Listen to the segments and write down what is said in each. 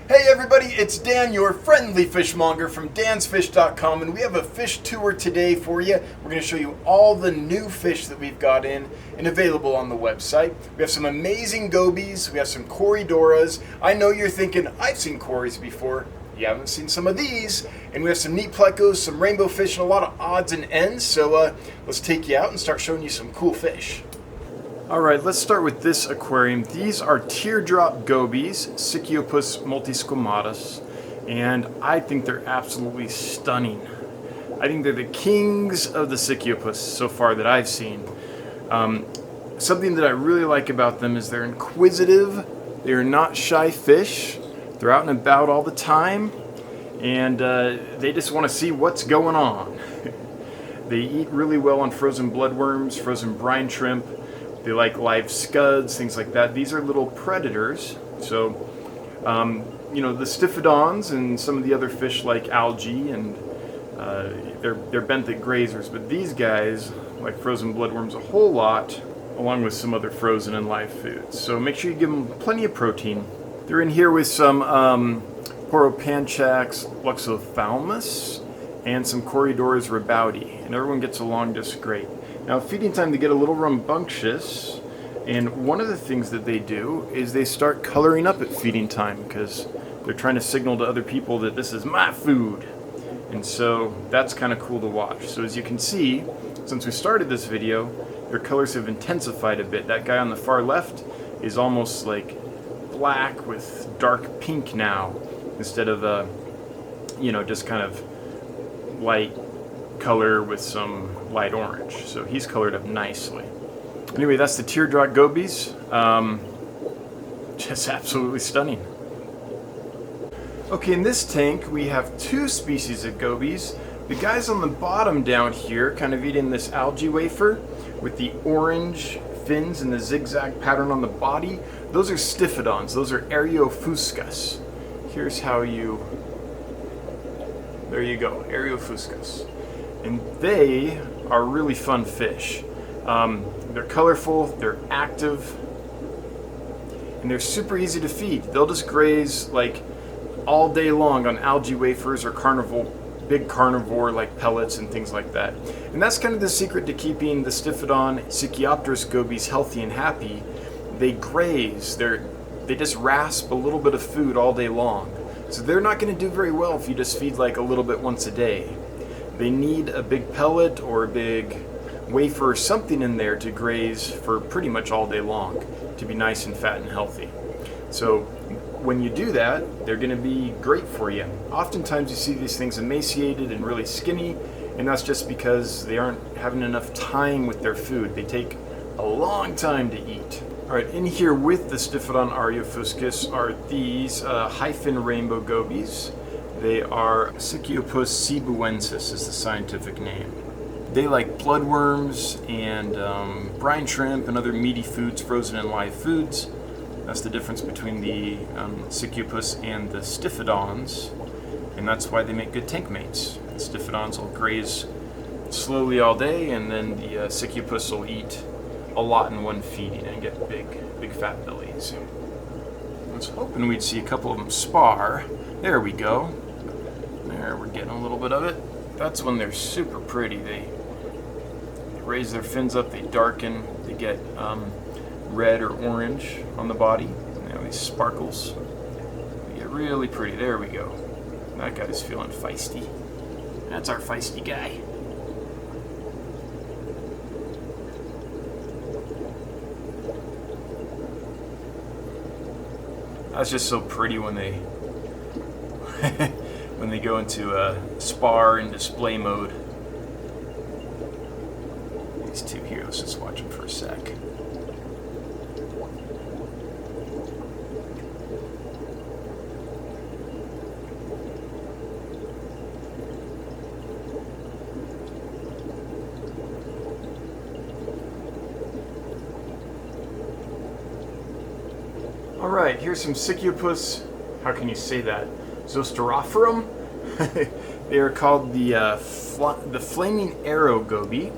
Hey everybody, it's Dan, your friendly fishmonger from dansfish.com, and we have a fish tour today for you. We're going to show you all the new fish that we've got in and available on the website. We have some amazing gobies, we have some Corydoras. I know you're thinking, I've seen Corys before. You haven't seen some of these. And we have some neat Plecos, some Rainbowfish, and a lot of odds and ends. So let's take you out and start showing you some cool fish. Alright, let's start with this aquarium. These are Teardrop gobies, Sicyopterus multisquamatus, and I think they're absolutely stunning. I think they're the kings of the Sicyopterus so far that I've seen. Something that I really like about them is they're inquisitive, they're not shy fish, they're out and about all the time, and they just want to see what's going on. They eat really well on frozen bloodworms, frozen brine shrimp. They like live scuds, things like that. These are little predators. So, you know, the Stiphodons and some of the other fish like algae, and they're benthic grazers. But these guys like frozen bloodworms a whole lot, along with some other frozen and live foods. So make sure you give them plenty of protein. They're in here with some Poropanchax luxophthalmus and some Corydoras rabaudi, and everyone gets along just great. Now, feeding time, they get a little rambunctious, and one of the things that they do is they start coloring up at feeding time because they're trying to signal to other people that this is my food. And so that's kind of cool to watch. So as you can see, since we started this video, their colors have intensified a bit. That guy on the far left is almost like black with dark pink now, instead of you know, just kind of light color with some light orange. So he's colored up nicely. Anyway, that's the Teardrop gobies. Just absolutely stunning. Okay, in this tank we have two species of gobies. The guys on the bottom down here kind of eating this algae wafer with the orange fins and the zigzag pattern on the body. Those are Stiphodons. Those are Areofuscus. Here's how you... There you go, Areofuscus. And they are really fun fish. They're colorful, they're active, and they're super easy to feed. They'll just graze like all day long on algae wafers or big carnivore like pellets and things like that. And that's kind of the secret to keeping the Stiphodon Sicyopterus gobies healthy and happy. They graze, they just rasp a little bit of food all day long. So they're not going to do very well if you just feed like a little bit once a day. They need a big pellet or a big wafer or something in there to graze for pretty much all day long to be nice and fat and healthy. So when you do that, they're going to be great for you. Oftentimes you see these things emaciated and really skinny, and that's just because they aren't having enough time with their food. They take a long time to eat. Alright, in here with the Stiphodon Areofuscus are these hyphen rainbow gobies. They are Sicyopus cebuensis is the scientific name. They like bloodworms and brine shrimp and other meaty foods, frozen and live foods. That's the difference between the Sicyopus and the Stiphodons, and that's why they make good tank mates. The Stiphodons will graze slowly all day, and then the Sicyopus will eat a lot in one feeding and get big fat bellies. I was hoping we'd see a couple of them spar. There we go. There, we're getting a little bit of it. That's when they're super pretty. They raise their fins up, they darken, they get red or orange on the body. You know, these sparkles. They get really pretty. There we go. That guy's feeling feisty. That's our feisty guy. That's just so pretty when they when they go into spar and display mode. These two here, let's just watch them for a sec. Alright, here's some Sicyopus, how can you say that? Zosterophorum? They are called the flaming arrow goby.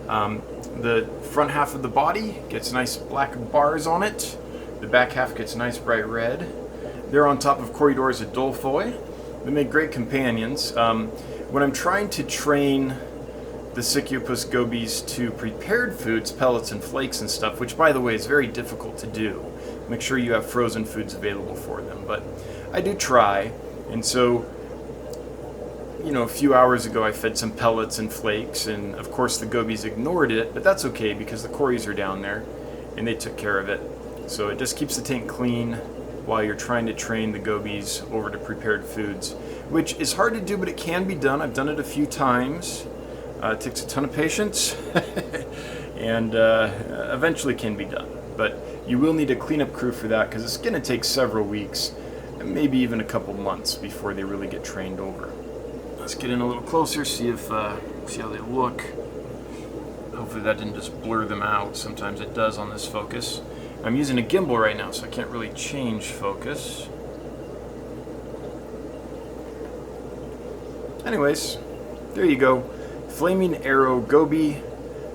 The front half of the body gets nice black bars on it. The back half gets nice bright red. They're on top of Corydoras adolphoi. They make great companions. When I'm trying to train the Sicyopus gobies to prepared foods, pellets and flakes and stuff, which by the way is very difficult to do, make sure you have frozen foods available for them. But I do try, and so a few hours ago I fed some pellets and flakes, and of course the gobies ignored it, but that's okay because the Corys are down there and they took care of it. So it just keeps the tank clean while you're trying to train the gobies over to prepared foods, which is hard to do, but it can be done. I've done it a few times. It takes a ton of patience and eventually can be done. But you will need a cleanup crew for that because it's going to take several weeks, and maybe even a couple months before they really get trained over. Let's get in a little closer, see how they look. Hopefully that didn't just blur them out. Sometimes it does on this focus. I'm using a gimbal right now, so I can't really change focus. Anyways, there you go. Flaming Arrow Goby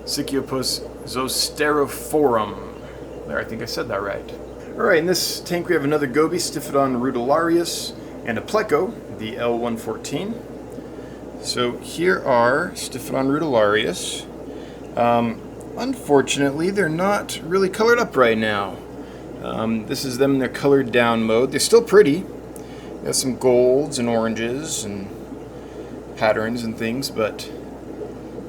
Sicyopus zosterophorum. There, I think I said that right. Alright, in this tank we have another goby, Stiphodon rudularius, and a Pleco, the L114. So here are Stiphodon rudularius. Unfortunately, they're not really colored up right now. This is them in their colored down mode. They're still pretty. They have some golds and oranges and patterns and things, but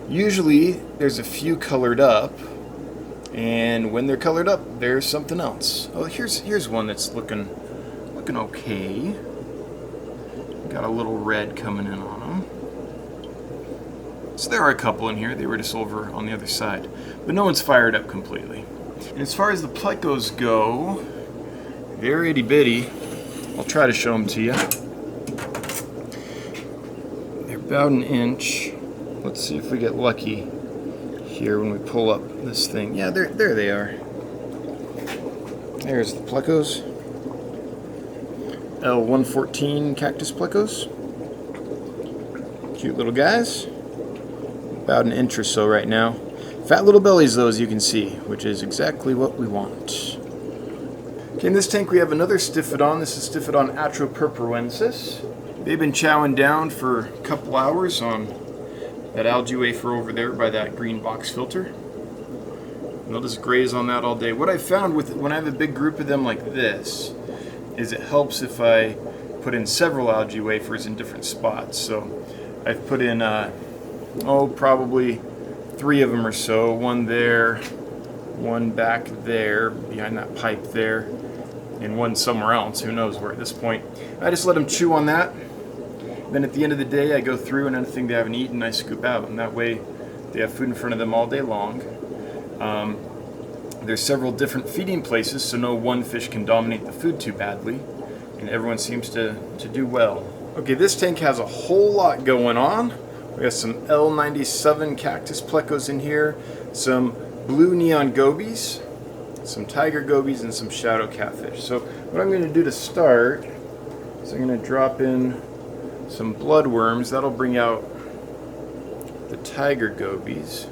usually there's a few colored up, and when they're colored up, there's something else. Oh, here's one that's looking okay. Got a little red coming in on them. So there are a couple in here. They were just over on the other side. But no one's fired up completely. And as far as the Plecos go, they're itty bitty. I'll try to show them to you. They're about an inch. Let's see if we get lucky here when we pull up this thing. Yeah, there they are. There's the Plecos. L114 cactus Plecos. Cute little guys. About an inch or so right now. Fat little bellies though, as you can see, which is exactly what we want. Okay, in this tank we have another Stiphodon. This is Stiphodon atropurpureus. They've been chowing down for a couple hours on that algae wafer over there by that green box filter. And they'll just graze on that all day. What I found with when I have a big group of them like this is it helps if I put in several algae wafers in different spots. So I've put in probably 3 of them or so. One there, one back there, behind that pipe there, and one somewhere else. Who knows where at this point. I just let them chew on that. Then at the end of the day, I go through and anything they haven't eaten, I scoop out. And that way, they have food in front of them all day long. There's several different feeding places, so no one fish can dominate the food too badly. And everyone seems to do well. Okay, this tank has a whole lot going on. We got some L97 cactus Plecos in here, some blue neon gobies, some tiger gobies, and some shadow catfish. So what I'm going to do to start is I'm going to drop in some bloodworms. That'll bring out the tiger gobies.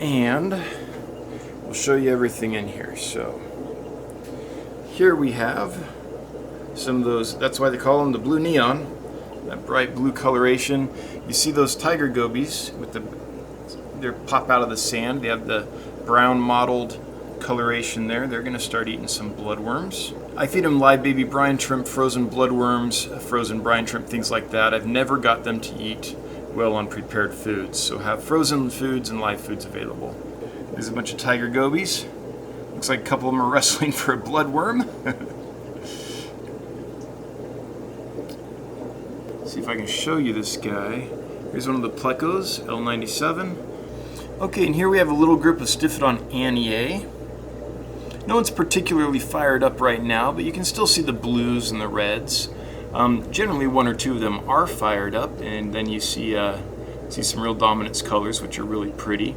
And we'll show you everything in here. So here we have some of those, that's why they call them the blue neon, that bright blue coloration. You see those tiger gobies with they pop out of the sand. They have the brown mottled coloration there. They're going to start eating some bloodworms. I feed them live baby brine shrimp, frozen bloodworms, frozen brine shrimp, things like that. I've never got them to eat well on prepared foods, so have frozen foods and live foods available. There's a bunch of tiger gobies. Looks like a couple of them are wrestling for a bloodworm. See if I can show you this guy. Here's one of the Plecos, L97. Okay, and here we have a little group of Stiphodon annii. No one's particularly fired up right now, but you can still see the blues and the reds. Generally, 1 or 2 of them are fired up, and then you see some real dominance colors, which are really pretty.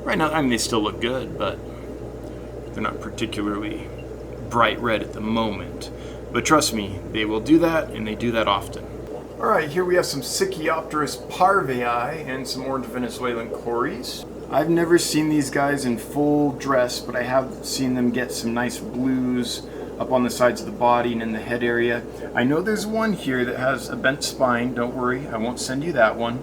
Right now, I mean, they still look good, but they're not particularly bright red at the moment. But trust me, they will do that, and they do that often. Alright, here we have some Sicyopterus parvei and some orange Venezuelan Corys. I've never seen these guys in full dress, but I have seen them get some nice blues up on the sides of the body and in the head area. I know there's one here that has a bent spine. Don't worry, I won't send you that one.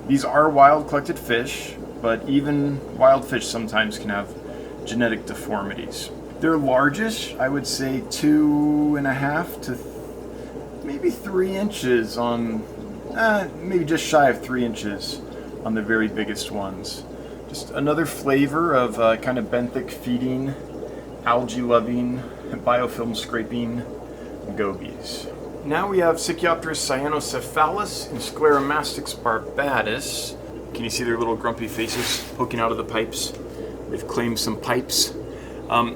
These are wild collected fish, but even wild fish sometimes can have genetic deformities. They're largish, I would say 2.5 to maybe 3 inches on, maybe just shy of 3 inches on the very biggest ones. Just another flavor of kind of benthic feeding, algae loving, biofilm scraping gobies. Now we have Sicyopterus cyanocephalus and Scleromastix barbatus. Can you see their little grumpy faces poking out of the pipes? They've claimed some pipes.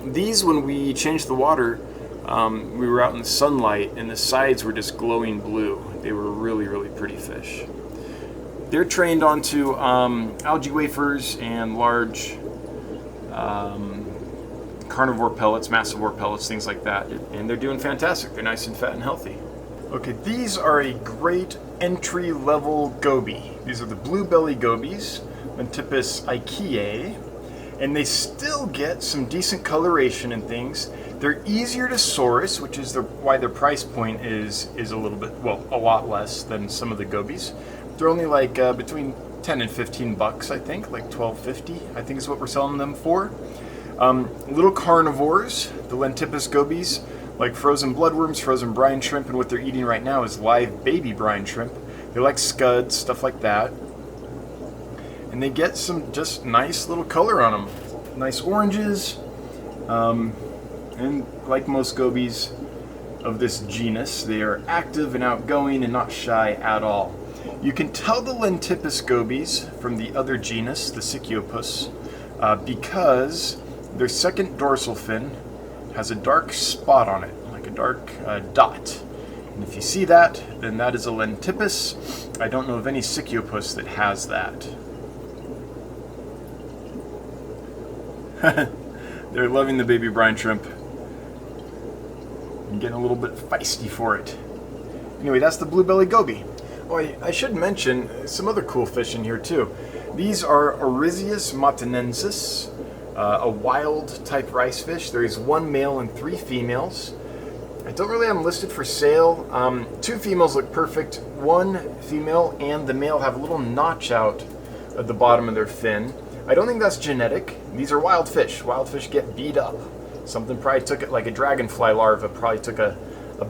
These, when we changed the water, we were out in the sunlight and the sides were just glowing blue. They were really, really pretty fish. They're trained onto algae wafers and large carnivore pellets, massivore pellets, things like that. And they're doing fantastic. They're nice and fat and healthy. Okay, these are a great entry-level goby. These are the blue belly gobies, Lentipes Ikea, and they still get some decent coloration and things. They're easier to source, which is why their price point is a little bit, well, a lot less than some of the gobies. They're only like between 10 and 15 bucks, I think, like $12.50, I think is what we're selling them for. Little carnivores, the Lentipes gobies, like frozen bloodworms, frozen brine shrimp, and what they're eating right now is live baby brine shrimp. They like scuds, stuff like that. And they get some just nice little color on them. Nice oranges. And like most gobies of this genus, they are active and outgoing and not shy at all. You can tell the Lentipes gobies from the other genus, the Sicyopus, because their second dorsal fin has a dark spot on it, like a dark dot. And if you see that, then that is a Lentipes. I don't know of any Sicyopus that has that. They're loving the baby brine shrimp. I'm getting a little bit feisty for it. Anyway, that's the blue belly goby. Oh, I should mention some other cool fish in here too. These are Oryzius montanensis, a wild type rice fish. There is 1 male and 3 females. I don't really have them listed for sale. 2 females look perfect. 1 female and the male have a little notch out at the bottom of their fin. I don't think that's genetic. These are wild fish. Wild fish get beat up. Something probably took it, like a dragonfly larva probably took a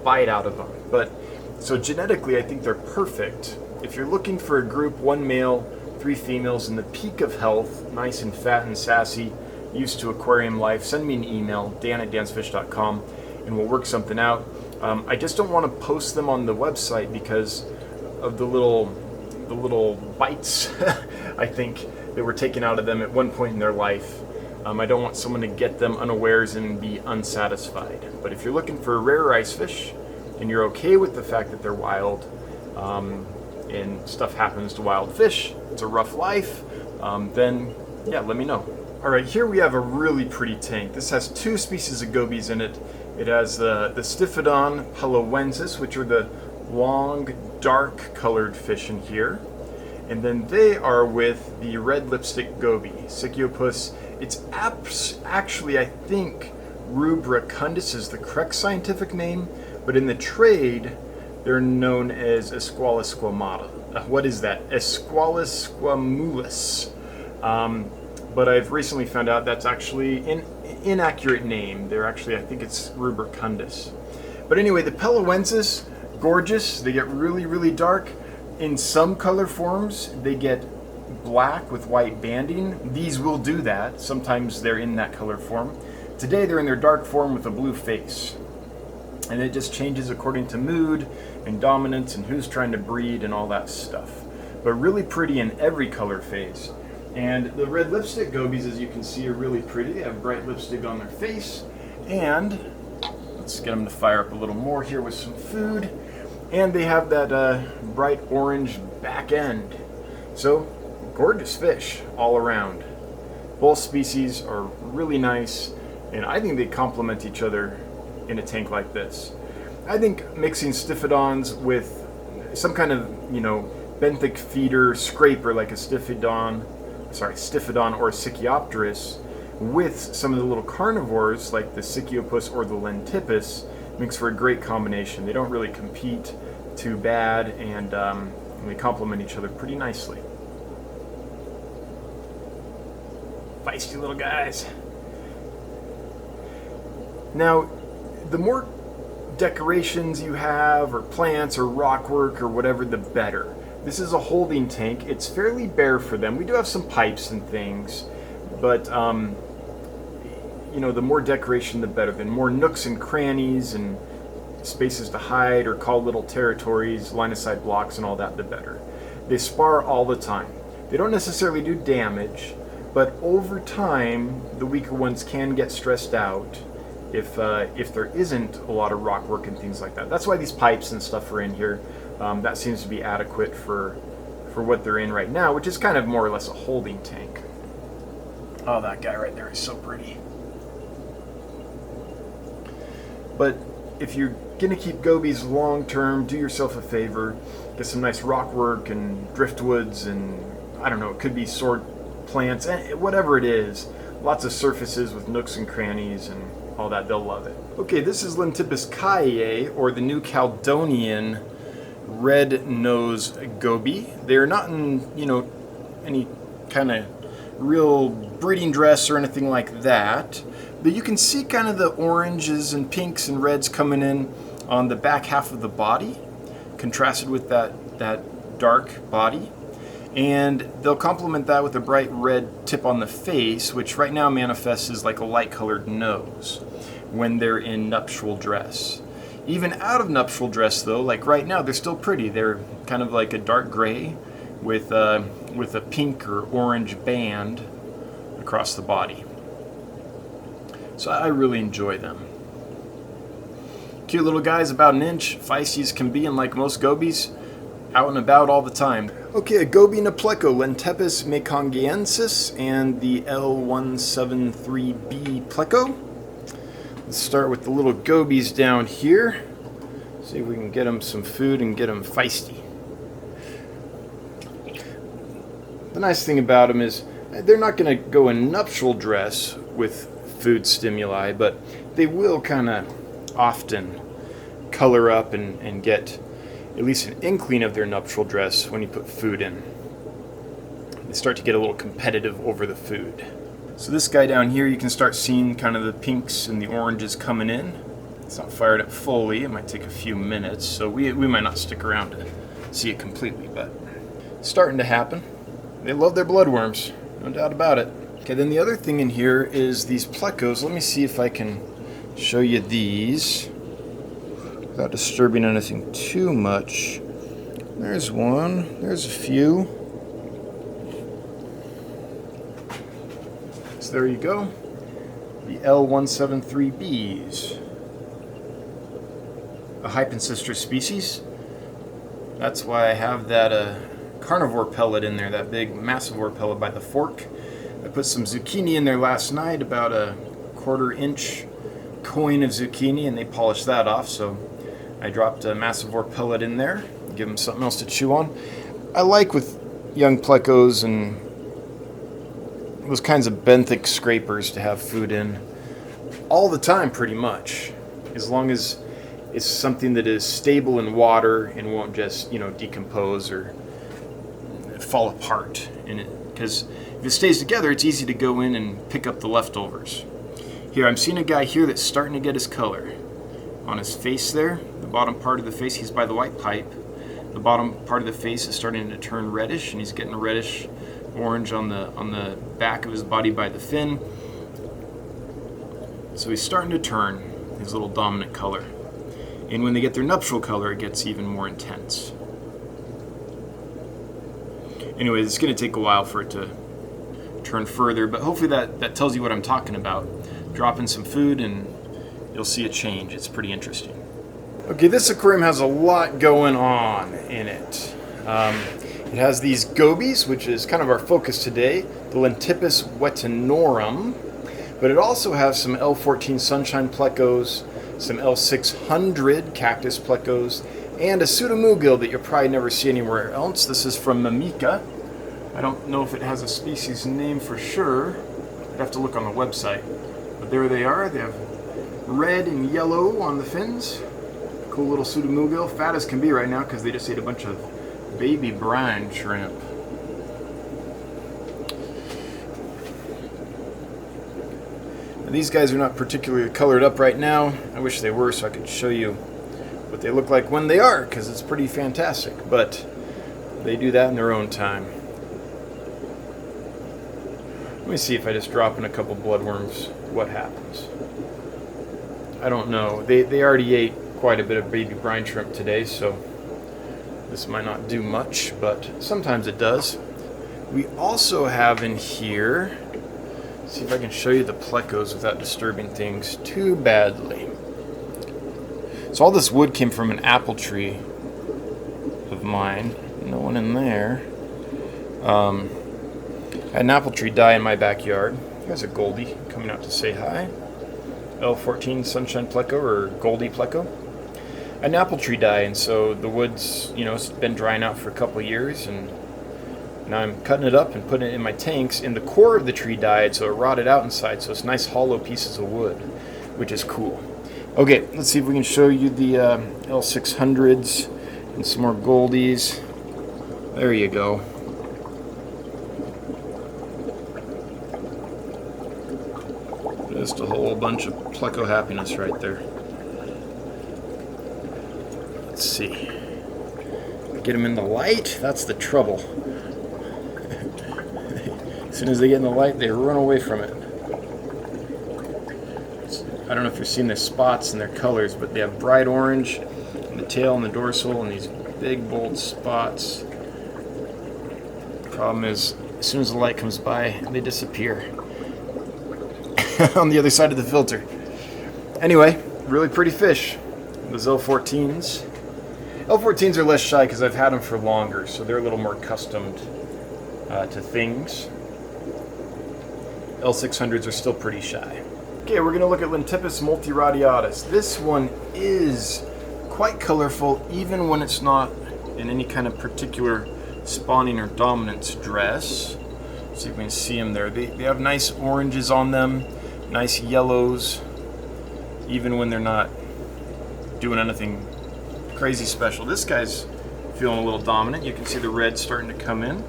bite out of them. But so genetically, I think they're perfect. If you're looking for a group, 1 male, 3 females in the peak of health, nice and fat and sassy, used to aquarium life, send me an email, dan@dansfish.com, and we'll work something out. I just don't want to post them on the website because of the little bites, I think, that were taken out of them at one point in their life. I don't want someone to get them unawares and be unsatisfied. But if you're looking for a rare ice fish, and you're okay with the fact that they're wild, and stuff happens to wild fish, it's a rough life, then yeah, let me know. Alright, here we have a really pretty tank. This has 2 species of gobies in it. It has the Stiphodon peloensis, which are the long, dark colored fish in here. And then they are with the red lipstick goby, Sicyopus. It's actually, I think, rubricundus is the correct scientific name, but in the trade, they're known as Esqualus squamata. What is that? Esqualus squamulus. But I've recently found out that's actually an inaccurate name. They're actually, I think it's rubricundus. But anyway, the peloensis, gorgeous. They get really, really dark. In some color forms, they get black with white banding. These will do that. Sometimes they're in that color form. Today, they're in their dark form with a blue face. And it just changes according to mood and dominance and who's trying to breed and all that stuff. But really pretty in every color phase. And the red lipstick gobies, as you can see, are really pretty. They have bright lipstick on their face. And let's get them to fire up a little more here with some food. And they have that bright orange back end. So, gorgeous fish all around. Both species are really nice, and I think they complement each other in a tank like this. I think mixing Stiphodons with some kind of, benthic feeder scraper like a Stiphodon, Stiphodon or Sicyopterus with some of the little carnivores like the Sicyopus or the Lentipes makes for a great combination. They don't really compete too bad, and they complement each other pretty nicely. Feisty little guys. Now, the more decorations you have, or plants, or rockwork, or whatever, the better. This is a holding tank. It's fairly bare for them. We do have some pipes and things, but you know, the more decoration, the better. The more nooks and crannies and spaces to hide or call little territories, line of sight blocks, and all that, the better. They spar all the time. They don't necessarily do damage, but over time, the weaker ones can get stressed out if there isn't a lot of rock work and things like that. That's why these pipes and stuff are in here. That seems to be adequate for what they're in right now, which is kind of more or less a holding tank. Oh, that guy right there is so pretty. But if you're gonna keep gobies long term, do yourself a favor, get some nice rock work and driftwoods, and I don't know, it could be sword plants, whatever it is. Lots of surfaces with nooks and crannies and all that, they'll love it. Okay, this is Lentipes caiae, or the new Caledonian red nose goby. They're not in, you know, any kind of real breeding dress or anything like that, but you can see kind of the oranges and pinks and reds coming in on the back half of the body, contrasted with that dark body. And they'll complement that with a bright red tip on the face, which right now manifests as like a light colored nose when they're in nuptial dress. Even out of nuptial dress though, like right now, they're still pretty. They're kind of like a dark gray with a pink or orange band across the body. So I really enjoy them. Cute little guys, about an inch, feisty as can be, and like most gobies, out and about all the time. Okay, a goby and a pleco, Lentipes mekongiensis and the L173B pleco. Let's start with the little gobies down here. See if we can get them some food and get them feisty. The nice thing about them is they're not going to go in nuptial dress with food stimuli, but they will kind of often color up and get at least an inkling of their nuptial dress when you put food in. They start to get a little competitive over the food. So this guy down here, you can start seeing kind of the pinks and the oranges coming in. It's not fired up fully. It might take a few minutes, so we might not stick around to see it completely, but it's starting to happen. They love their bloodworms, no doubt about it. Okay, then the other thing in here is these plecos. Let me see if I can show you these without disturbing anything too much. There's one, there's a few. So there you go, the L173Bs. A hypensistrous species. That's why I have that carnivore pellet in there, that big massivore pellet by the fork. I put some zucchini in there last night, about a 1/4 inch coin of zucchini, and they polished that off, so I dropped a massivore pellet in there, give them something else to chew on. I like with young plecos and those kinds of benthic scrapers to have food in all the time pretty much, as long as it's something that is stable in water and won't just, you know, decompose or fall apart in it. Because if it stays together, it's easy to go in and pick up the leftovers. Here, I'm seeing a guy here that's starting to get his color. On his face there, the bottom part of the face, he's by the white pipe. The bottom part of the face is starting to turn reddish, and he's getting a reddish orange on the back of his body by the fin. So he's starting to turn his little dominant color. And when they get their nuptial color, it gets even more intense. Anyway, it's going to take a while for it to turn further, but hopefully that tells you what I'm talking about. Drop in some food and you'll see a change. It's pretty interesting. Okay, this aquarium has a lot going on in it. It has these gobies, which is kind of our focus today, the Lentipes wetinorum, but it also has some L14 sunshine plecos, some L600 cactus plecos, and a pseudomugil that you'll probably never see anywhere else. This is from Mimica. I don't know if it has a species name for sure. I'd have to look on the website. But there they are. They have red and yellow on the fins. Cool little pseudomugil. Fat as can be right now because they just ate a bunch of baby brine shrimp. Now, these guys are not particularly colored up right now. I wish they were so I could show you what they look like when they are, because it's pretty fantastic. But they do that in their own time. Let me see if I just drop in a couple bloodworms, what happens. I don't know. They already ate quite a bit of baby brine shrimp today, so this might not do much, but sometimes it does. We also have in here, see if I can show you the plecos without disturbing things too badly. So all this wood came from an apple tree of mine. No one in there. I had an apple tree die in my backyard. There's a Goldie coming out to say hi. L14 Sunshine Pleco, or Goldie Pleco. An apple tree die, and so the wood's, it's been drying out for a couple years, and now I'm cutting it up and putting it in my tanks, and the core of the tree died, so it rotted out inside, so it's nice hollow pieces of wood, which is cool. Okay, let's see if we can show you the L600s and some more Goldies. There you go. Just a whole bunch of Pleco happiness right there. Let's see. Get them in the light? That's the trouble. As soon as they get in the light, they run away from it. I don't know if you've seen their spots and their colors, but they have bright orange in the tail and the dorsal and these big bold spots. Problem is, as soon as the light comes by, they disappear on the other side of the filter. Anyway, really pretty fish. Those L14s. L14s are less shy because I've had them for longer, so they're a little more accustomed to things. L600s are still pretty shy. Okay, we're going to look at Lentipes multiradiatus. This one is quite colorful, even when it's not in any kind of particular spawning or dominance dress. See if we can see them there. They have nice oranges on them, nice yellows, even when they're not doing anything crazy special. This guy's feeling a little dominant. You can see the red starting to come in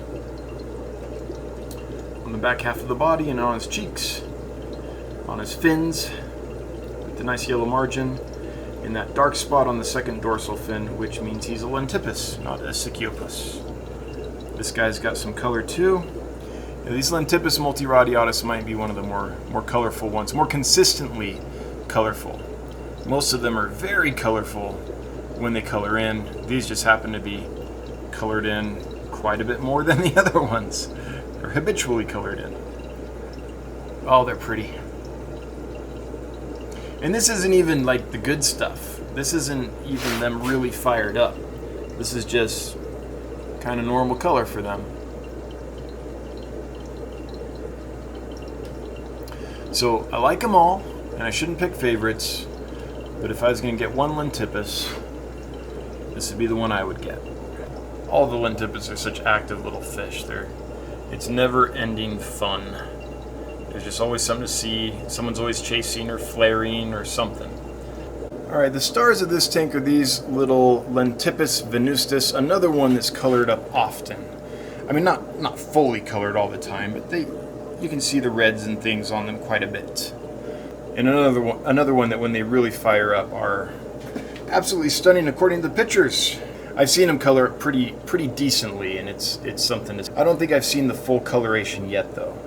on the back half of the body and on his cheeks, on his fins with the nice yellow margin, and that dark spot on the second dorsal fin, which means he's a Lentipes, not a Sicyopterus. This guy's got some color too. Now, these Lentipes multiradiatus might be one of the more colorful ones, more consistently colorful. Most of them are very colorful when they color in. These just happen to be colored in quite a bit more than the other ones. They're habitually colored in. Oh, they're pretty. And this isn't even like the good stuff. This isn't even them really fired up. This is just kind of normal color for them. So I like them all, and I shouldn't pick favorites, but if I was going to get one Lentipes, this would be the one I would get. All the Lentipes are such active little fish. It's never-ending fun. There's just always something to see. Someone's always chasing or flaring or something. Alright, the stars of this tank are these little Lentipes venustus, another one that's colored up often. I mean, not fully colored all the time, but you can see the reds and things on them quite a bit. And another one that when they really fire up are absolutely stunning according to the pictures. I've seen them color up pretty decently, and it's something. I don't think I've seen the full coloration yet, though.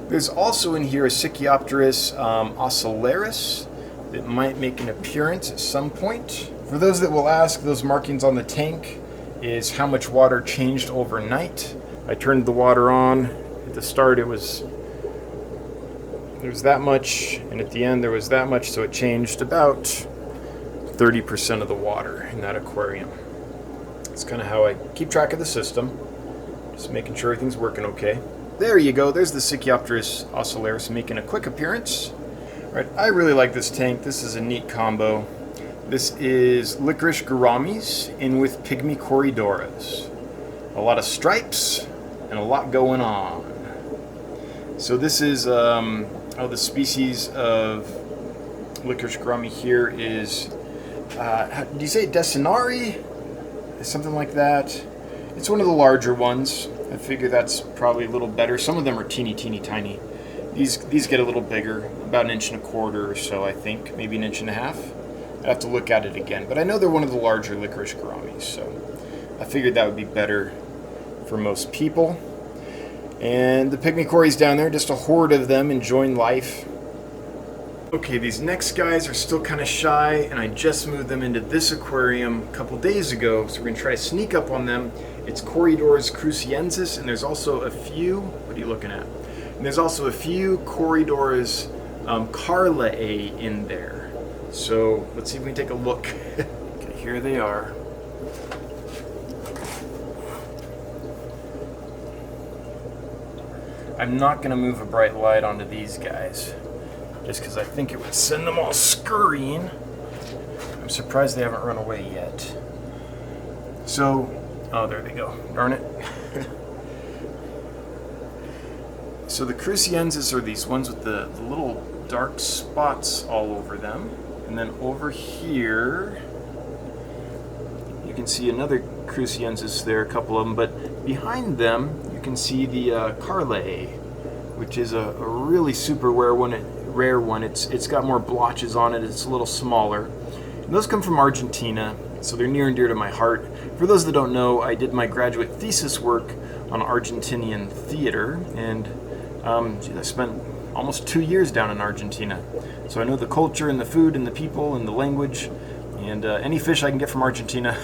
There's also in here a Sicyopterus ocellaris that might make an appearance at some point. For those that will ask, those markings on the tank is how much water changed overnight. I turned the water on. At the start there was that much, and at the end there was that much, so it changed about 30% of the water in that aquarium. That's kind of how I keep track of the system, just making sure everything's working okay. There you go, there's the Sicyopterus ocellaris making a quick appearance. All right, I really like this tank. This is a neat combo. This is Licorice gouramis in with pygmy Corydoras. A lot of stripes, and a lot going on. So this is, the species of Licorice gourami here is, do you say Decinari? Something like that. It's one of the larger ones. I figure that's probably a little better. Some of them are teeny tiny. These get a little bigger, about 1.25 inches or so, I think, maybe 1.5 inches. I'd have to look at it again, but I know they're one of the larger licorice gouramis, so I figured that would be better for most people. And the pygmy corys down there, just a horde of them enjoying life. Okay, these next guys are still kind of shy, and I just moved them into this aquarium a couple days ago, so we're going to try to sneak up on them. It's Corydoras cruciensis, and there's also a few, what are you looking at? And there's also a few Corydoras carlae in there. So let's see if we can take a look. Okay, here they are. I'm not going to move a bright light onto these guys, just because I think it would send them all scurrying. I'm surprised they haven't run away yet. So, oh, there they go. Darn it. So the cruciensis are these ones with the little dark spots all over them. And then over here, you can see another cruciensis there, a couple of them. But behind them, you can see the carlae, which is a really super rare one. It's got more blotches on it. It's a little smaller. And those come from Argentina, so they're near and dear to my heart. For those that don't know, I did my graduate thesis work on Argentinian theater, and I spent almost 2 years down in Argentina. So I know the culture and the food and the people and the language, and any fish I can get from Argentina,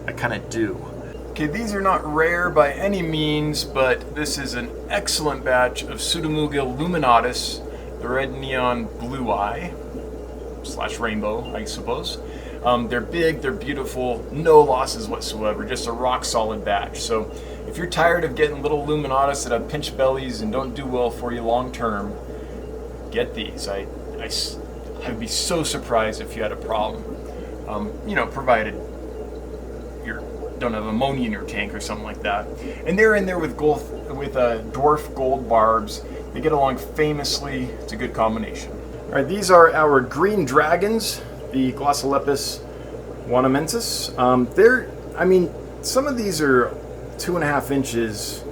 I kind of do. Okay, these are not rare by any means, but this is an excellent batch of Pseudomugil luminatus, the red neon blue eye, / rainbow, I suppose. They're big, they're beautiful, no losses whatsoever, just a rock solid batch. So if you're tired of getting little luminatus that have pinch bellies and don't do well for you long term, get these. I'd be so surprised if you had a problem. Provided you don't have ammonia in your tank or something like that. And they're in there with dwarf gold barbs. They get along famously. It's a good combination. All right, these are our green dragons, the Glossolepis wanamensis. Some of these are 2.5 inches,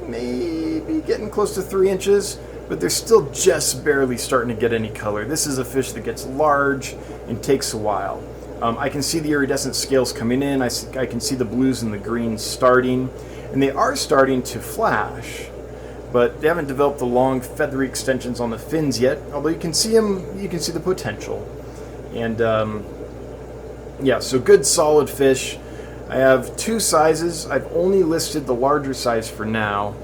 maybe getting close to 3 inches, but they're still just barely starting to get any color. This is a fish that gets large and takes a while. I can see the iridescent scales coming in. I can see the blues and the greens starting, and they are starting to flash, but they haven't developed the long feathery extensions on the fins yet, although you can see them, you can see the potential. And yeah, so good solid fish. I have 2 sizes. I've only listed the larger size for now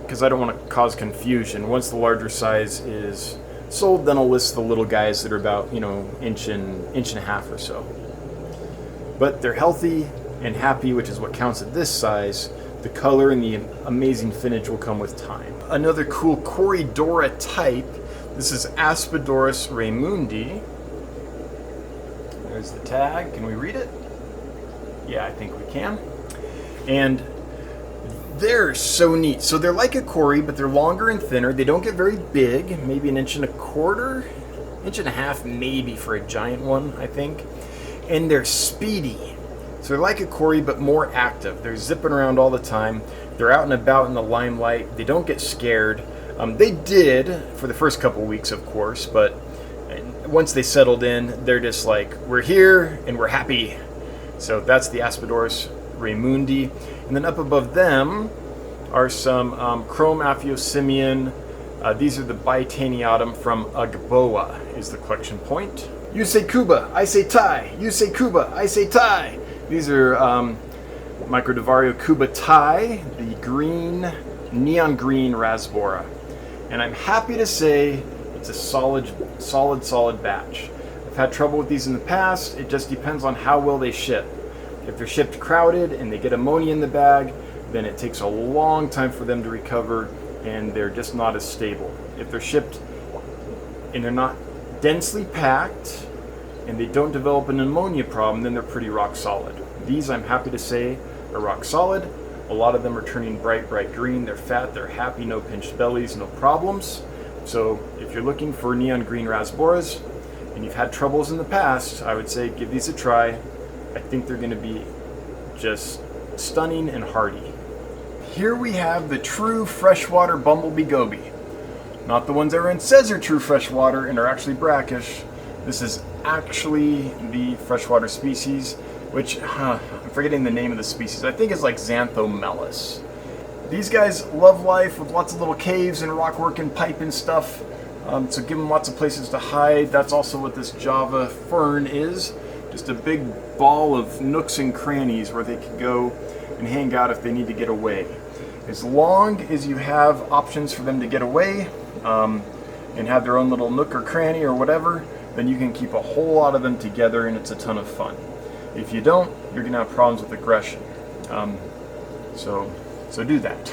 because I don't want to cause confusion. Once the larger size is sold, then I'll list the little guys that are about, inch and a half or so. But they're healthy and happy, which is what counts at this size. The color and the amazing finish will come with time. Another cool Corydora type. This is Aspidoras raymundi. There's the tag. Can we read it? Yeah, I think we can. And they're so neat. So they're like a cory, but they're longer and thinner. They don't get very big, maybe 1.25 inches, 1.5 inches maybe for a giant one, I think. And they're speedy. So they're like a cory, but more active. They're zipping around all the time. They're out and about in the limelight. They don't get scared. They did for the first couple weeks, of course, but once they settled in, they're just like, we're here and we're happy. So that's the Aspidoras raymundi. And then up above them are some chrome aphiosimian. These are the Bitanniatum from Agboa is the collection point. You say Cuba, I say Thai. You say Cuba, I say Thai. These are Microdevario Cuba Thai, the green, neon green rasbora. And I'm happy to say it's a solid batch. I've had trouble with these in the past. It just depends on how well they ship. If they're shipped crowded and they get ammonia in the bag, then it takes a long time for them to recover and they're just not as stable. If they're shipped and they're not densely packed and they don't develop an ammonia problem, then they're pretty rock solid. These, I'm happy to say, are rock solid. A lot of them are turning bright green. They're fat, they're happy, no pinched bellies, no problems. So if you're looking for neon green rasboras and you've had troubles in the past, I would say give these a try. I think they're going to be just stunning and hardy. Here we have the true freshwater bumblebee goby. Not the ones everyone says are true freshwater and are actually brackish. This is actually the freshwater species, which, I'm forgetting the name of the species. I think it's like Xanthomelis. These guys love life with lots of little caves and rockwork and pipe and stuff. So give them lots of places to hide. That's also what this Java fern is. Just a big ball of nooks and crannies where they can go and hang out if they need to get away. As long as you have options for them to get away and have their own little nook or cranny or whatever, then you can keep a whole lot of them together and it's a ton of fun. If you don't, you're going to have problems with aggression. So do that.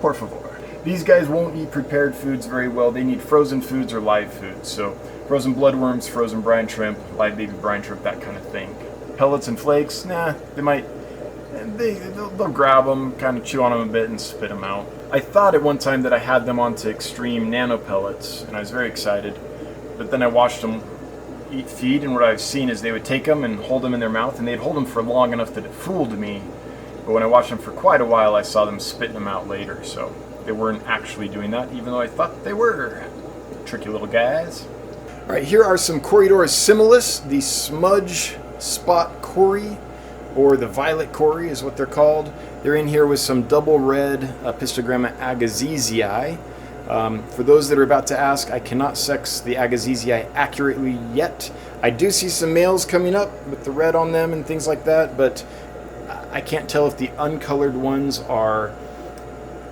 Por favor. These guys won't eat prepared foods very well. They need frozen foods or live foods. So frozen bloodworms, frozen brine shrimp, live baby brine shrimp, that kind of thing. Pellets and flakes, nah, they'll grab them, kind of chew on them a bit and spit them out. I thought at one time that I had them onto extreme nano pellets, and I was very excited. But then I watched them eat feed, and what I've seen is they would take them and hold them in their mouth, and they'd hold them for long enough that it fooled me. But when I watched them for quite a while, I saw them spitting them out later. So they weren't actually doing that, even though I thought they were. Tricky little guys. All right, here are some Corydoras similis, the smudge spot cory, or the violet cory is what they're called. They're in here with some double red Apistogramma agassizii. For those that are about to ask, I cannot sex the agassizii accurately yet. I do see some males coming up with the red on them and things like that, but I can't tell if the uncolored ones are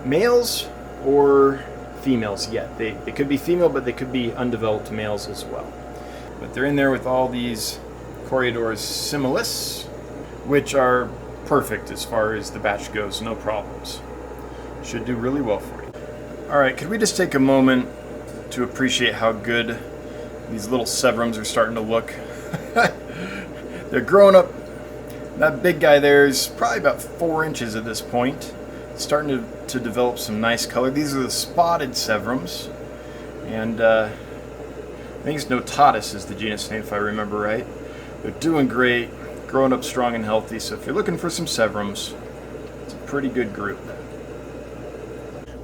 males or females yet. They could be female, but they could be undeveloped males as well. But they're in there with all these Corydoras similis, which are perfect as far as the batch goes, no problems. Should do really well for you. Alright, could we just take a moment to appreciate how good these little severums are starting to look? They're growing up. That big guy there is probably about 4 inches at this point. It's starting to develop some nice color. These are the spotted severums. And I think it's Notatus is the genus name if I remember right. They're doing great, growing up strong and healthy. So if you're looking for some severums, it's a pretty good group.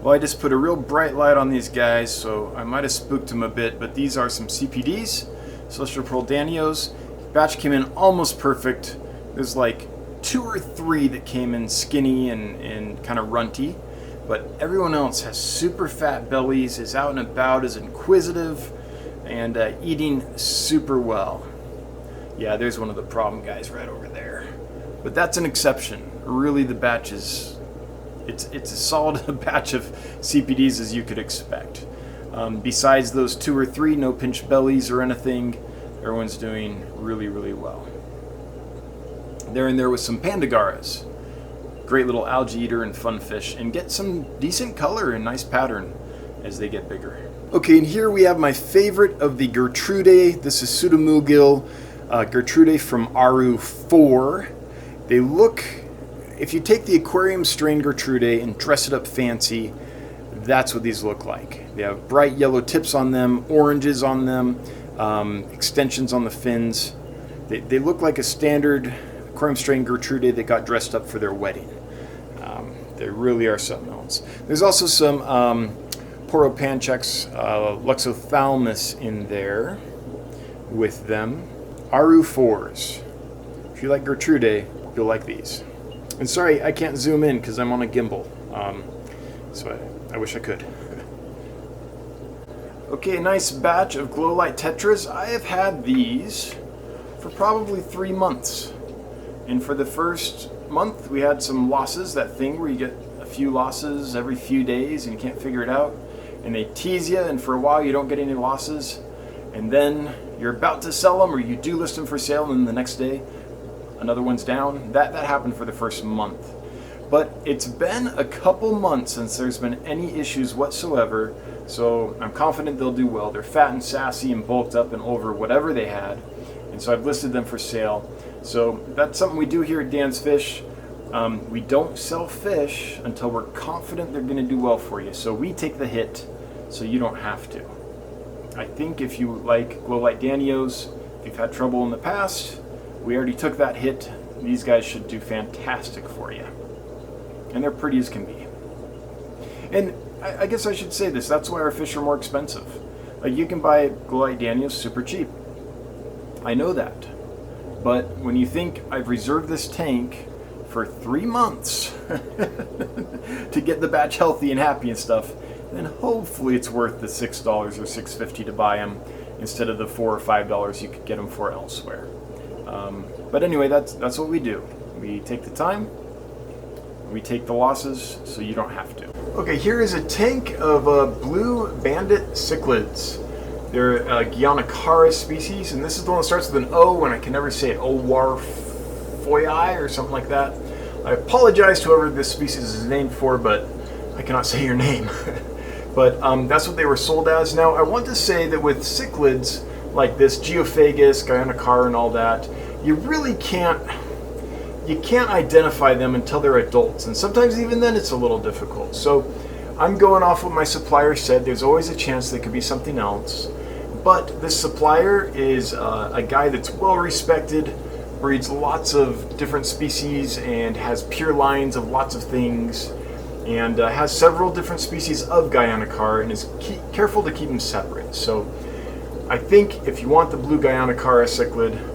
Well, I just put a real bright light on these guys, so I might have spooked them a bit, but these are some CPDs, Celestial Pearl Danios. Batch came in almost perfect. There's like 2 or 3 that came in skinny and kind of runty, but everyone else has super fat bellies, is out and about, is inquisitive, and eating super well. Yeah, there's one of the problem guys right over there. But that's an exception. Really, the batch is... It's as solid a batch of CPDs as you could expect. Besides those 2 or 3, no pinched bellies or anything, everyone's doing really, really well. They're in there with some Pandagoras. Great little algae eater and fun fish, and get some decent color and nice pattern as they get bigger. Okay, and here we have my favorite of the Gertrude. This is Pseudomugil Gertrude from Aru 4. They look... If you take the aquarium strain Gertrude and dress it up fancy, that's what these look like. They have bright yellow tips on them, oranges on them, extensions on the fins. They look like a standard aquarium strain Gertrude that got dressed up for their wedding. They really are something else. There's also some Poropanchex luxophthalmus in there with them. Aru 4s. If you like Gertrude, you'll like these. And sorry, I can't zoom in because I'm on a gimbal, so I wish I could. Okay, a nice batch of Glowlight Tetras. I have had these for probably 3 months. And for the first month, we had some losses, that thing where you get a few losses every few days and you can't figure it out. And they tease you, and for a while you don't get any losses. And then you're about to sell them, or you do list them for sale, and then the next day, another one's down. That happened for the first month. But it's been a couple months since there's been any issues whatsoever, so I'm confident they'll do well. They're fat and sassy and bulked up and over whatever they had, and so I've listed them for sale. So that's something we do here at Dan's Fish. We don't sell fish until we're confident they're going to do well for you. So we take the hit so you don't have to. I think if you like Glowlight danios, if you've had trouble in the past, we already took that hit. These guys should do fantastic for you. And they're pretty as can be. And I guess I should say this, that's why our fish are more expensive. Like, you can buy Glowlight danios super cheap. I know that. But when you think I've reserved this tank for 3 months to get the batch healthy and happy and stuff, then hopefully it's worth the $6 or $6.50 to buy them instead of the $4 or $5 you could get them for elsewhere. But anyway, that's what we do. We take the time, we take the losses, so you don't have to. Okay, here is a tank of blue bandit cichlids. They're a Guianacaris species, and this is the one that starts with an O, and I can never say it, Owarfoii or something like that. I apologize to whoever this species is named for, but I cannot say your name. But that's what they were sold as. Now, I want to say that with cichlids like this, Geophagus, Guianacara, and all that, you really can't identify them until they're adults, and sometimes even then it's a little difficult. So I'm going off what my supplier said. There's always a chance they could be something else, but this supplier is a guy that's well respected, breeds lots of different species and has pure lines of lots of things, and has several different species of Guianacara, and is careful to keep them separate. So I think if you want the blue Guianacara cichlid,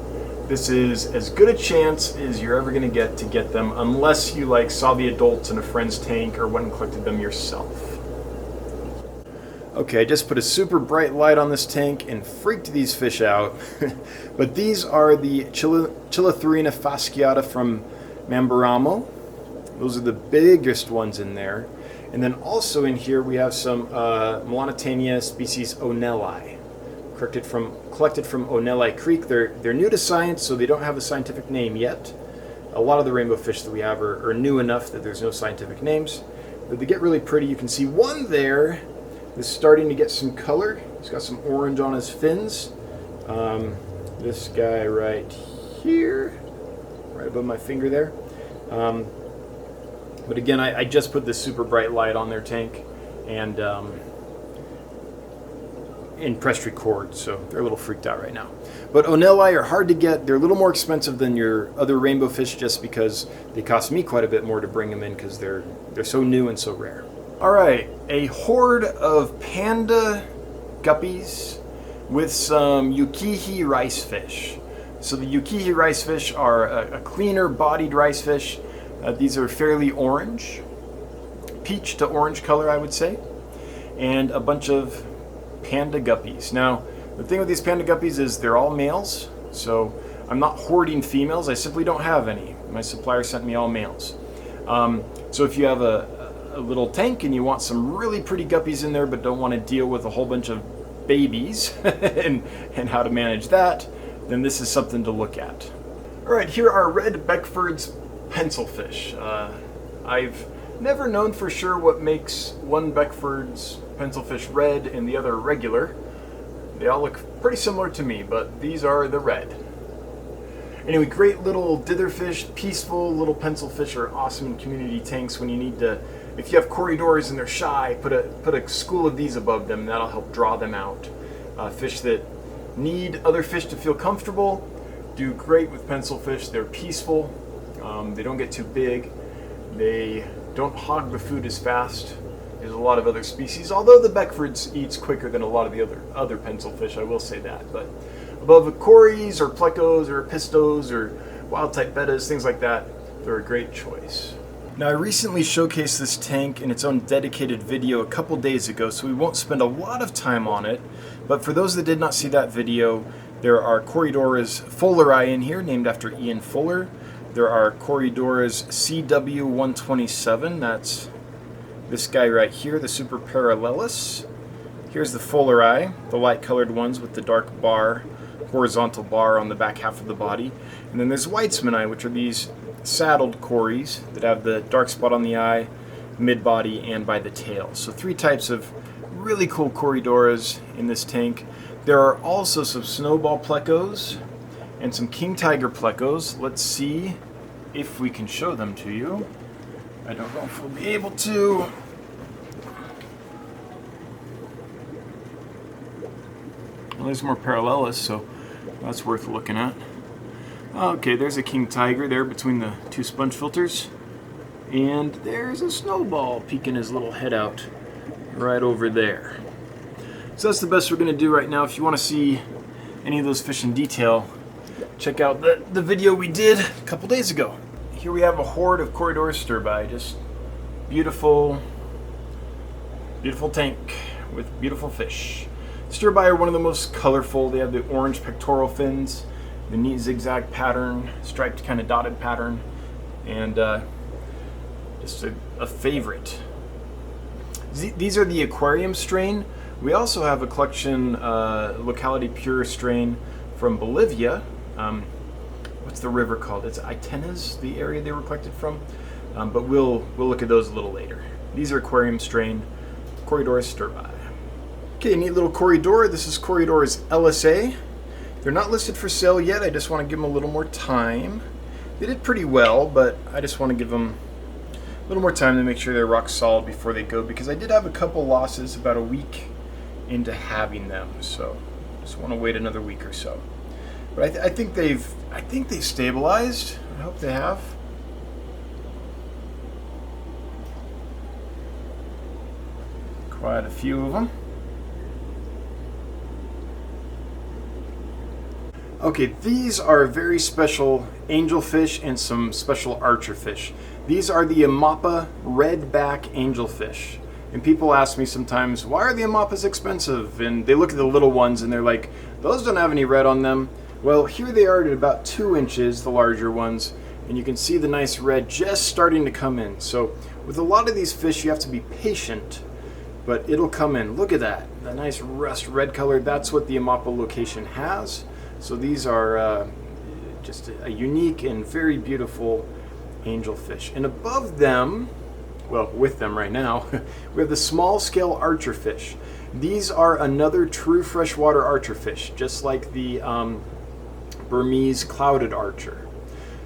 this is as good a chance as you're ever going to get them, unless you saw the adults in a friend's tank or went and collected them yourself. Okay, I just put a super bright light on this tank and freaked these fish out. But these are the Chilothrina fasciata from Mamberamo. Those are the biggest ones in there. And then also in here we have some Melanitania species Onelli. Collected from Onelli Creek. They're new to science, so they don't have a scientific name yet. A lot of the rainbow fish that we have are new enough that there's no scientific names. But they get really pretty. You can see one there is starting to get some color. He's got some orange on his fins. This guy right here, right above my finger there. But again, I just put this super bright light on their tank and pressed record, so they're a little freaked out right now. But Onelli are hard to get. They're a little more expensive than your other rainbow fish just because they cost me quite a bit more to bring them in because they're so new and so rare. All right, a horde of panda guppies with some yukihi rice fish. So the yukihi rice fish are a cleaner bodied rice fish. These are fairly orange, peach to orange color, I would say, and a bunch of panda guppies. Now, the thing with these panda guppies is they're all males, so I'm not hoarding females. I simply don't have any. My supplier sent me all males. So if you have a little tank and you want some really pretty guppies in there but don't want to deal with a whole bunch of babies and how to manage that, then this is something to look at. All right, here are red Beckford's pencilfish. I've never known for sure what makes one Beckford's pencilfish red and the other regular. They all look pretty similar to me, but these are the red. Anyway, great little ditherfish, peaceful little pencilfish are awesome in community tanks when you need to, if you have Corydoras and they're shy, put a school of these above them, that'll help draw them out. Fish that need other fish to feel comfortable do great with pencilfish. They're peaceful, they don't get too big, they don't hog the food as fast as a lot of other species, although the Beckford's eats quicker than a lot of the other pencilfish, I will say that. But above the Corys or Plecos or Apistos or wild type bettas, things like that, they're a great choice. Now, I recently showcased this tank in its own dedicated video a couple days ago, so we won't spend a lot of time on it, but for those that did not see that video, there are Corydoras fulleri in here, named after Ian Fuller. There are Corydoras CW127, that's this guy right here, the Super Parallelis. Here's the fulleri, the light-colored ones with the dark bar, horizontal bar on the back half of the body. And then there's Weitzmani, which are these saddled Corys that have the dark spot on the eye, mid-body, and by the tail. So 3 types of really cool Corydoras in this tank. There are also some snowball Plecos and some king tiger Plecos. Let's see if we can show them to you. I don't know if we'll be able to. Well, there's more parallelus, so that's worth looking at. Okay, there's a king tiger there between the two sponge filters. And there's a snowball peeking his little head out right over there. So that's the best we're going to do right now. If you want to see any of those fish in detail, check out the video we did a couple days ago. Here we have a horde of Corydoras stirbi, just beautiful, beautiful tank with beautiful fish. Stirbi are one of the most colorful. They have the orange pectoral fins, the neat zigzag pattern, striped kind of dotted pattern, and just a favorite. These are the aquarium strain. We also have a collection locality pure strain from Bolivia. What's the river called? It's Itenes, the area they were collected from. But we'll look at those a little later. These are aquarium strain Corydoras stirbi. Okay, neat little Corydora. This is Corydoras LSA. They're not listed for sale yet. I just want to give them a little more time. They did pretty well, but I just want to give them a little more time to make sure they're rock solid before they go, because I did have a couple losses about a week into having them, so just want to wait another week or so. But I think they've stabilized. I hope they have. Quite a few of them. Okay, these are very special angelfish and some special archerfish. These are the Amapa redback angelfish. And people ask me sometimes, why are the Amapas expensive? And they look at the little ones and they're like, those don't have any red on them. Well, here they are at about 2 inches, the larger ones, and you can see the nice red just starting to come in. So with a lot of these fish, you have to be patient, but it'll come in. Look at that, the nice rust red color. That's what the Amapa location has. So these are just a unique and very beautiful angelfish. And above them, well, with them right now, we have the small scale archerfish. These are another true freshwater archerfish, just like the Burmese clouded archer.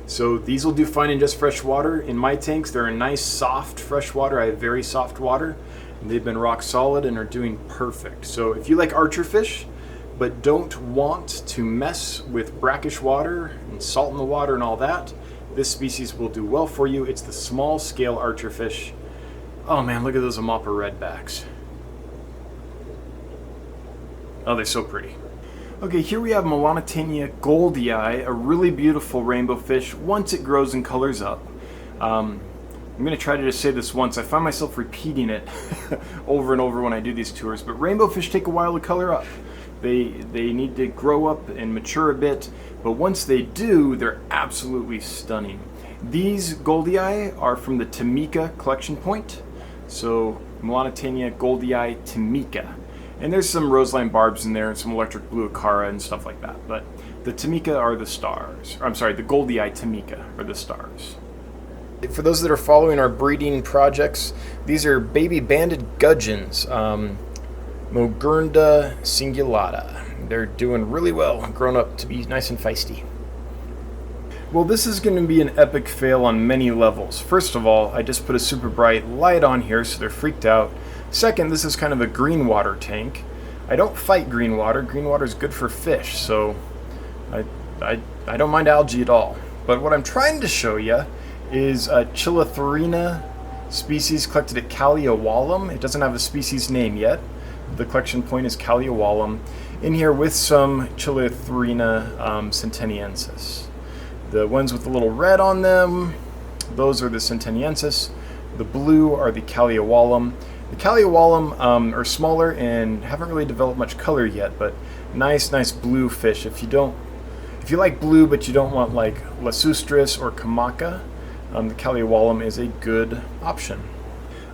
So these will do fine in just fresh water. In my tanks, they're a nice soft freshwater. I have very soft water, and they've been rock solid and are doing perfect. So if you like archerfish, but don't want to mess with brackish water and salt in the water and all that, this species will do well for you. It's the small scale archerfish. Oh man, look at those Amapa redbacks. Oh, they're so pretty. Okay, here we have Melanitania goldii, a really beautiful rainbow fish once it grows and colors up. I'm going to try to just say this once. I find myself repeating it over and over when I do these tours, but rainbow fish take a while to color up. They need to grow up and mature a bit, but once they do, they're absolutely stunning. These goldii are from the Tamika collection point, so Melanitania goldii Tamika. And there's some roseline barbs in there and some electric blue acara and stuff like that, but the Tamika are the stars. I'm sorry, the goldii Tamika are the stars. For those that are following our breeding projects, these are baby banded gudgeons. Mogurna cingulata. They're doing really well, grown up to be nice and feisty. Well, this is going to be an epic fail on many levels. First of all, I just put a super bright light on here, so they're freaked out. Second, this is kind of a green water tank. I don't fight green water. Green water is good for fish, so I don't mind algae at all. But what I'm trying to show you is a Chilothrina species collected at Caliawallum. It doesn't have a species name yet. The collection point is Caliawallum. In here with some Chilothrina centeniensis. The ones with the little red on them, those are the centeniensis. The blue are the Caliawallum. The Caliawallum are smaller and haven't really developed much color yet, but nice blue fish. If you like blue but you don't want like Lacustris or Kamaka, the Caliawallum is a good option.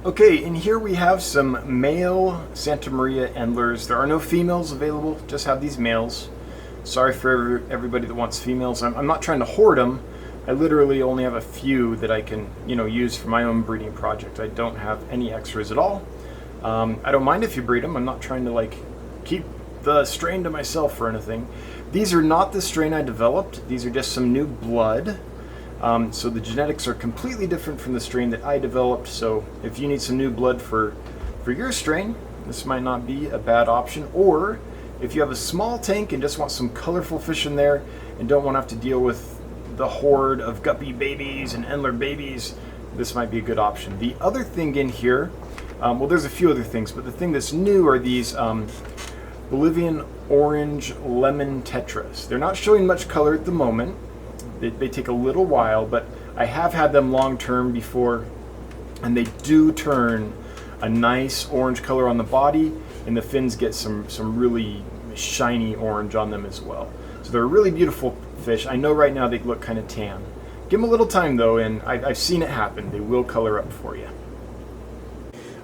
Okay, and here we have some male Santa Maria endlers. There are no females available, just have these males. Sorry for everybody that wants females. I'm not trying to hoard them. I literally only have a few that I can, use for my own breeding project. I don't have any extras at all. I don't mind if you breed them. I'm not trying to keep the strain to myself or anything. These are not the strain I developed. These are just some new blood. So the genetics are completely different from the strain that I developed. So if you need some new blood for your strain, this might not be a bad option. Or if you have a small tank and just want some colorful fish in there and don't want to have to deal with the horde of guppy babies and endler babies, this might be a good option. The other thing in here, well, there's a few other things, but the thing that's new are these Bolivian orange lemon tetras. They're not showing much color at the moment. They take a little while, but I have had them long term before, and they do turn a nice orange color on the body, and the fins get some really shiny orange on them as well. So they're a really beautiful fish. I know right now they look kind of tan. Give them a little time though, and I've seen it happen. They will color up for you.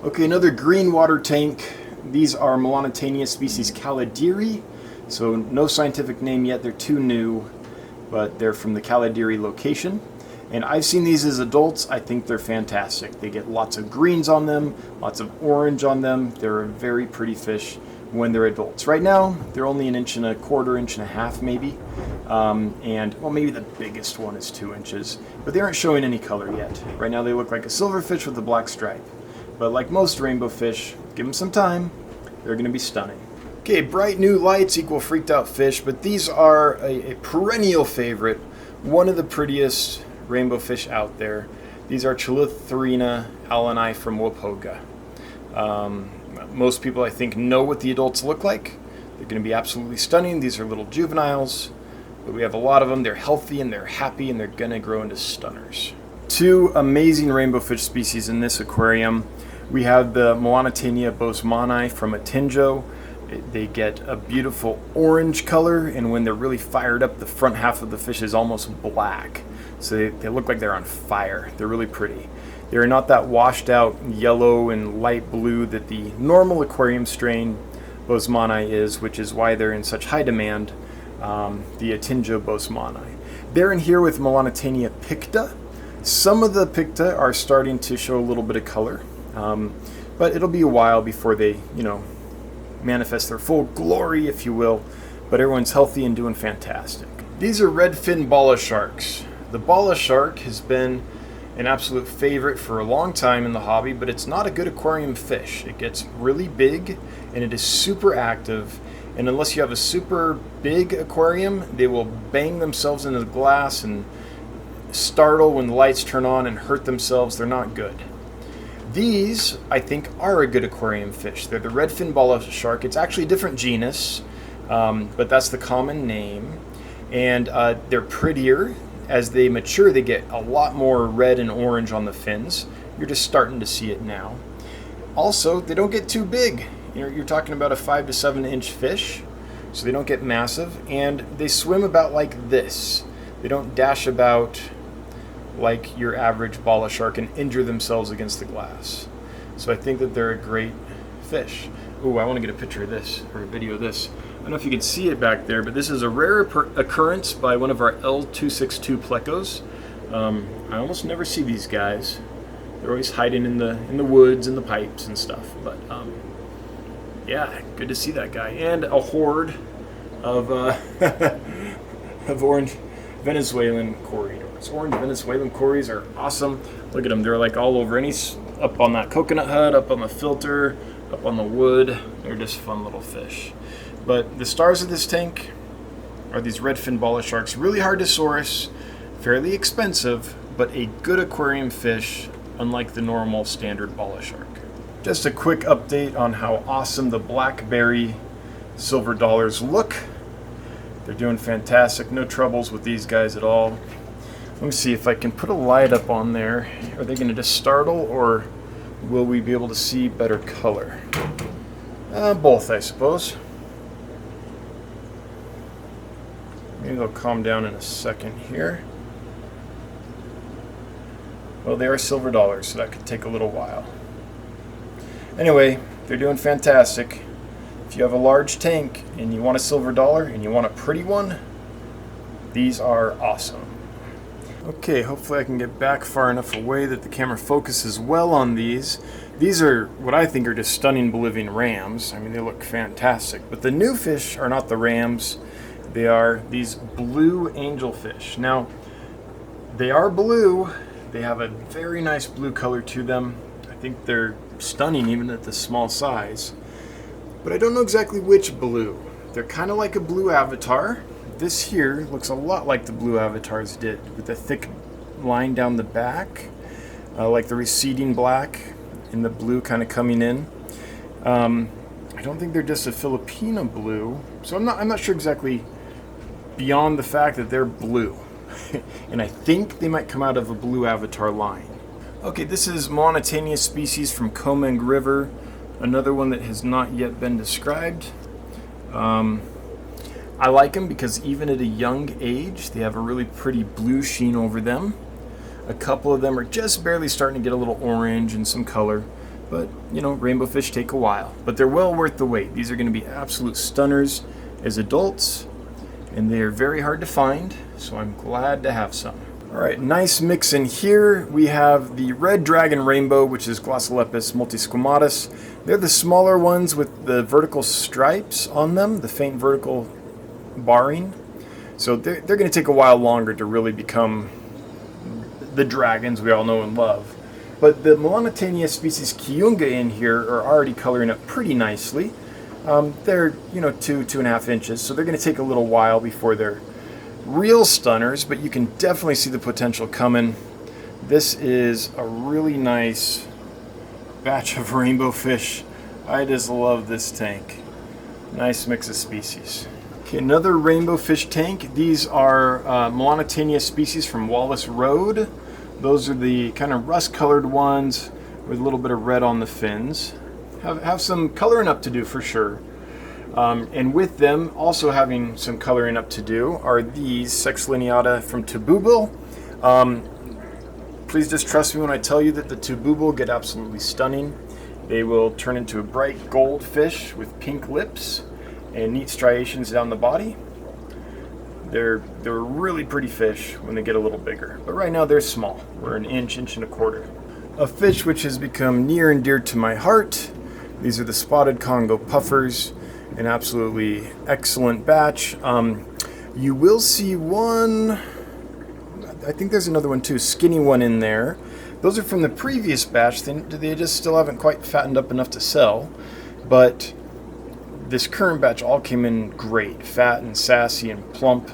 Okay, another green water tank. These are Melanitania species Calediri. So no scientific name yet, they're too new, but they're from the Calediri location. And I've seen these as adults. I think they're fantastic. They get lots of greens on them, lots of orange on them. They're a very pretty fish when they're adults. Right now, they're only 1.25 1.5 inches maybe. And well, maybe the biggest one is 2 inches, but they aren't showing any color yet. Right now they look like a silverfish with a black stripe. But like most rainbow fish, give them some time, they're gonna be stunning. Okay, bright new lights equal freaked out fish, but these are a perennial favorite, one of the prettiest rainbow fish out there. These are Chilotharina alleni from Wapoga. Most people, I think, know what the adults look like. They're going to be absolutely stunning. These are little juveniles, but we have a lot of them. They're healthy and they're happy, and they're going to grow into stunners. Two amazing rainbow fish species in this aquarium. We have the Melanitania bosemani from Atinjo. They get a beautiful orange color, and when they're really fired up, the front half of the fish is almost black. So they look like they're on fire. They're really pretty. They're not that washed out yellow and light blue that the normal aquarium strain bosemani is, which is why they're in such high demand, the Atinjo bosemani. They're in here with Melanitania picta. Some of the picta are starting to show a little bit of color, but it'll be a while before they, manifest their full glory, if you will. But everyone's healthy and doing fantastic. These are redfin bala sharks. The bala shark has been an absolute favorite for a long time in the hobby, but it's not a good aquarium fish. It gets really big and it is super active, and unless you have a super big aquarium, they will bang themselves into the glass and startle when the lights turn on and hurt themselves. They're not good. These, I think, are a good aquarium fish. They're the redfin bala shark. It's actually a different genus, but that's the common name, and they're prettier. As they mature, they get a lot more red and orange on the fins. You're just starting to see it now. Also, they don't get too big. You're talking about a 5 to 7 inch fish, so they don't get massive, and they swim about like this. They don't dash about like your average bala shark and injure themselves against the glass. So I think that they're a great fish. Ooh, I want to get a picture of this, or a video of this. I don't know if you can see it back there, but this is a rare occurrence by one of our L262 Plecos. I almost never see these guys. They're always hiding in the woods and the pipes and stuff. But yeah, good to see that guy. And a horde of of orange Venezuelan Corydoras. Orange Venezuelan Corys are awesome. Look at them. They're like all over. Up on that coconut hut, up on the filter, up on the wood. They're just fun little fish. But the stars of this tank are these redfin bala sharks. Really hard to source, fairly expensive, but a good aquarium fish, unlike the normal standard bala shark. Just a quick update on how awesome the blackberry silver dollars look. They're doing fantastic. No troubles with these guys at all. Let me see if I can put a light up on there. Are they going to just startle, or will we be able to see better color? Both, I suppose. Maybe they'll calm down in a second here. Well, they are silver dollars, so that could take a little while. Anyway, they're doing fantastic. If you have a large tank and you want a silver dollar and you want a pretty one, these are awesome. Okay, hopefully I can get back far enough away that the camera focuses well on these. These are what I think are just stunning Bolivian rams. I mean, they look fantastic. But the new fish are not the rams. They are these blue angelfish. Now, They are blue. They have a very nice blue color to them. I think they're stunning even at the small size. But I don't know exactly which blue. They're kind of like a blue avatar. This here looks a lot like the blue avatars did, with a thick line down the back, like the receding black and the blue kind of coming in. I don't think they're just a Filipino blue, so I'm not sure exactly beyond the fact that they're blue. And I think they might come out of a blue avatar line. Okay, this is Monotaenia species from Comeng River, another one that has not yet been described. I like them because even at a young age, they have a really pretty blue sheen over them. A couple of them are just barely starting to get a little orange and some color, but you know, rainbow fish take a while. But they're well worth the wait. These are going to be absolute stunners as adults, and they are very hard to find, so I'm glad to have some. Alright, nice mix in here. We have the red dragon rainbow, which is Glossolepis multisquamatus. They're the smaller ones with the vertical stripes on them, the faint vertical barring. So they're going to take a while longer to really become the dragons we all know and love. But the Monotaenia species Kiunga in here are already coloring up pretty nicely. They're, you know, 2.5 inches, so they're going to take a little while before they're real stunners, but you can definitely see the potential coming. This is a really nice batch of rainbow fish. I just love this tank. Nice mix of species. Okay, another rainbow fish tank. These are Monotaenia species from Wallace Road. Those are the kind of rust-colored ones with a little bit of red on the fins. Have some coloring up to do for sure. And with them also having some coloring up to do are these Sexlineata from Tububil. Please just trust me when I tell you that the Tububil get absolutely stunning. They will turn into a bright gold fish with pink lips and neat striations down the body. They're really pretty fish when they get a little bigger, but right now they're small. We're an inch and a quarter. A fish which has become near and dear to my heart. These are the spotted Congo puffers, an absolutely excellent batch. You will see one, I think there's another one too, skinny one in there. Those are from the previous batch. They just still haven't quite fattened up enough to sell, but this current batch all came in great, fat and sassy and plump.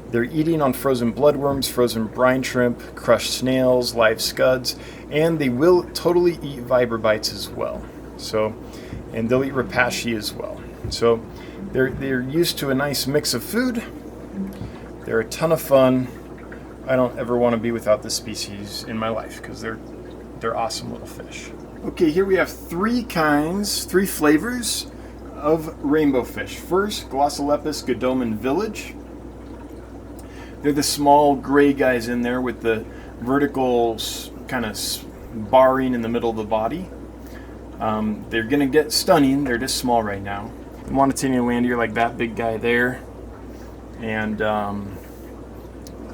They're eating on frozen bloodworms, frozen brine shrimp, crushed snails, live scuds, and they will totally eat vibrobites as well. So, and they'll eat rapashi as well. So they're used to a nice mix of food. They're a ton of fun. I don't ever want to be without this species in my life because they're awesome little fish. Okay, here we have three flavors of rainbow fish. First, Glossolepis Godoman Village. They're the small gray guys in there with the vertical kind of barring in the middle of the body. They're going to get stunning. They're just small right now. The Monotaenia landia, like that big guy there. And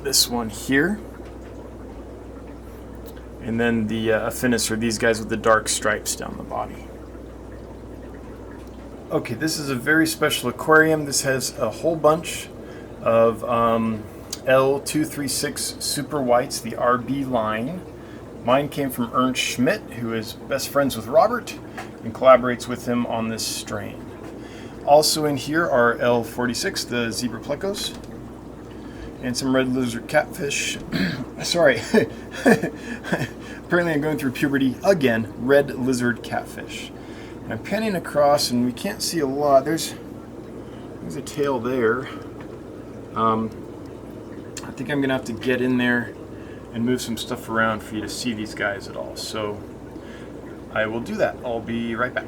this one here. And then the Affinis are these guys with the dark stripes down the body. Okay, this is a very special aquarium. This has a whole bunch of L236 super whites, the RB line. Mine came from Ernst Schmidt, who is best friends with Robert and collaborates with him on this strain. Also in here are L46, the zebra Plecos, and some red lizard catfish. Sorry, apparently I'm going through puberty again. Red lizard catfish. And I'm panning across, and we can't see a lot. There's a tail there. I think I'm gonna have to get in there and move some stuff around for you to see these guys at all. So I will do that. I'll be right back.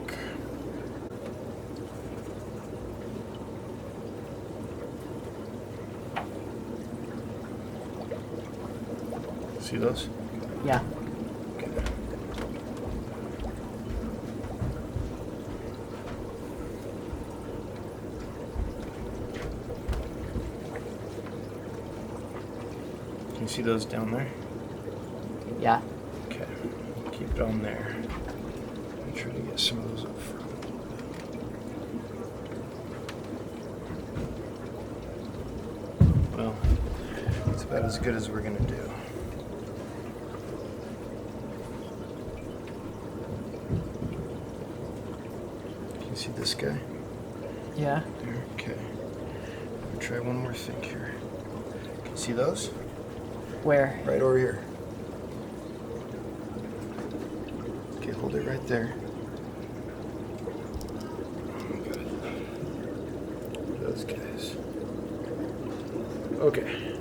See those? Yeah. Okay. Can you see those down there? Yeah. Okay. Keep it on there. I'm trying to get some of those up front. Well, it's about as good as we're gonna do. this guy? Yeah. There, okay. I'll try one more thing here. Can you see those? Where? Right over here. Okay, hold it right there. Good. Those guys. Okay.